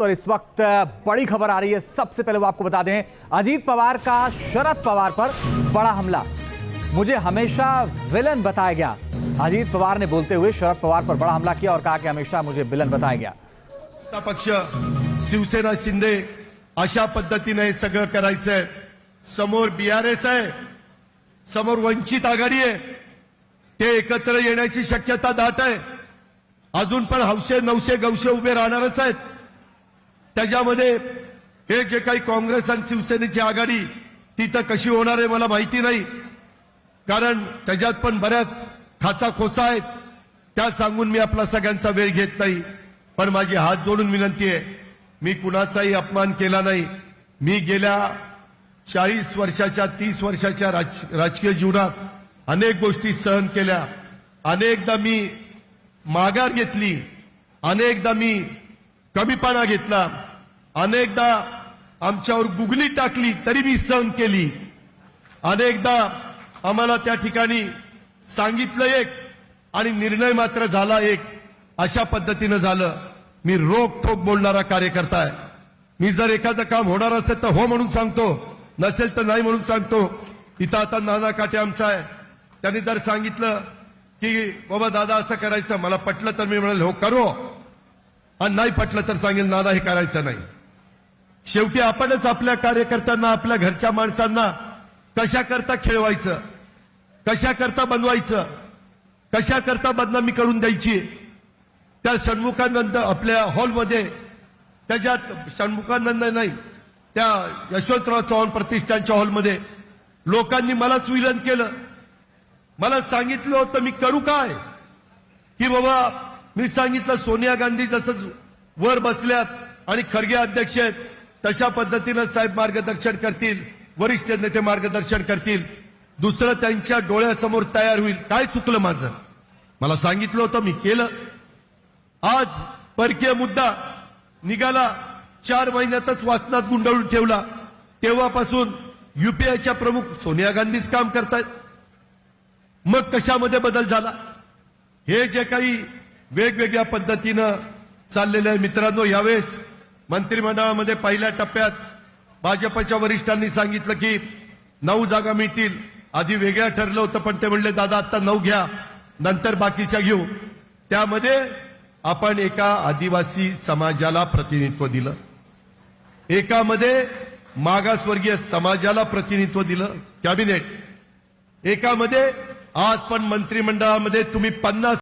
और इस वक्त बड़ी खबर आ रही है। सबसे पहले वो आपको बता दें, अजीत पवार का शरद पवार पर बड़ा हमला। मुझे हमेशा विलन बताया गया। अजीत पवार ने बोलते हुए शरद पवार पर बड़ा हमला किया और कहा कि हमेशा मुझे विलन बताया गया। पक्ष शिवसेना शिंदे अशा पद्धतीने हे सगळं करायचंय। समोर बीआरएस आहे, समोर वंचित आघाडी आहे, ते एकत्र येण्याची शक्यता दाट आहे। अजून पण हौशे नवशे गवशे उभे राहणारच आहेत। त्याच्यामध्ये हे जे काही काँग्रेस आणि शिवसेनेची आघाडी ती तर कशी होणार आहे मला माहिती नाही, कारण त्याच्यात पण बऱ्याच खाचा खोचा आहेत। त्या सांगून मी आपला सगळ्यांचा वेळ घेत नाही, पण माझी हात जोडून विनंती आहे, मी कुणाचाही अपमान केला नाही। मी गेल्या 40 वर्षाच्या 30 वर्षाच्या राजकीय जीवनात अनेक गोष्टी सहन केल्या। अनेकदा मी माघार घेतली, अनेकदा मी कमीपणा घेतला, अनेकदा आमच्यावर गुगली टाकली तरी मी सहन केली। अनेकदा आम्हाला त्या ठिकाणी सांगितलं एक आणि निर्णय मात्र झाला एक, अशा पद्धतीने झालं। मी रोखोक बोलणारा कार्यकर्ता आहे। मी जर एखादं काम होणार असेल तर हो म्हणून सांगतो, नसेल तर नाही म्हणून सांगतो। इथं आता नाना काटे आमचा आहे, त्यांनी जर सांगितलं की बाबा दादा असं करायचं, मला पटलं तर मी म्हणाल हो करू, आणि नाही पटलं तर सांगेल नाना हे करायचं नाही। शेवटी आपणच आपल्या कार्यकर्त्यांना, आपल्या घरच्या माणसांना कशा करता खेळवायचं, कशा करता बनवायचं, कशा करता बदनामी करून द्यायची। त्या षण्मुखानंद आपल्या हॉलमध्ये, त्याच्यात षण्मुखानंद नाही, त्या यशवंतराव चव्हाण प्रतिष्ठानच्या हॉलमध्ये लोकांनी मलाच विलन केलं। मला सांगितलं होतं मी करू काय, की बाबा मी सांगितलं सोनिया गांधी जसं वर बसल्यात आणि खरगे अध्यक्ष आहेत तशा पद्धतीनं साहेब मार्गदर्शन करतील, वरिष्ठ नेते मार्गदर्शन करतील, दुसरं त्यांच्या डोळ्यासमोर तयार होईल। काय चुकलं माझं? मला सांगितलं होतं, मी केलं। आज परकीय मुद्दा निघाला, 4 महिन्यातच वासनात गुंडाळून ठेवला। तेव्हापासून युपीआयच्या प्रमुख सोनिया गांधीच काम करतायत। मग कशामध्ये बदल झाला? हे जे काही वेगवेगळ्या पद्धतीनं चाललेलं आहे मित्रांनो, यावेळेस मंत्रिमंडळामध्ये पहिल्या टप्प्यात भाजपच्या वरिष्ठांनी सांगितलं की 9 जागा मिळतील। आधी वेगळ्या ठरलं होतं, पण ते म्हणले दादा आता 9 घ्या, नंतर बाकीच्या घेऊ। त्यामध्ये आपण एका आदिवासी समाजाला प्रतिनिधित्व दिलं, एकामध्ये मागासवर्गीय समाजाला प्रतिनिधित्व दिलं कॅबिनेट, एकामध्ये आज पण मंत्रिमंडळामध्ये तुम्ही 50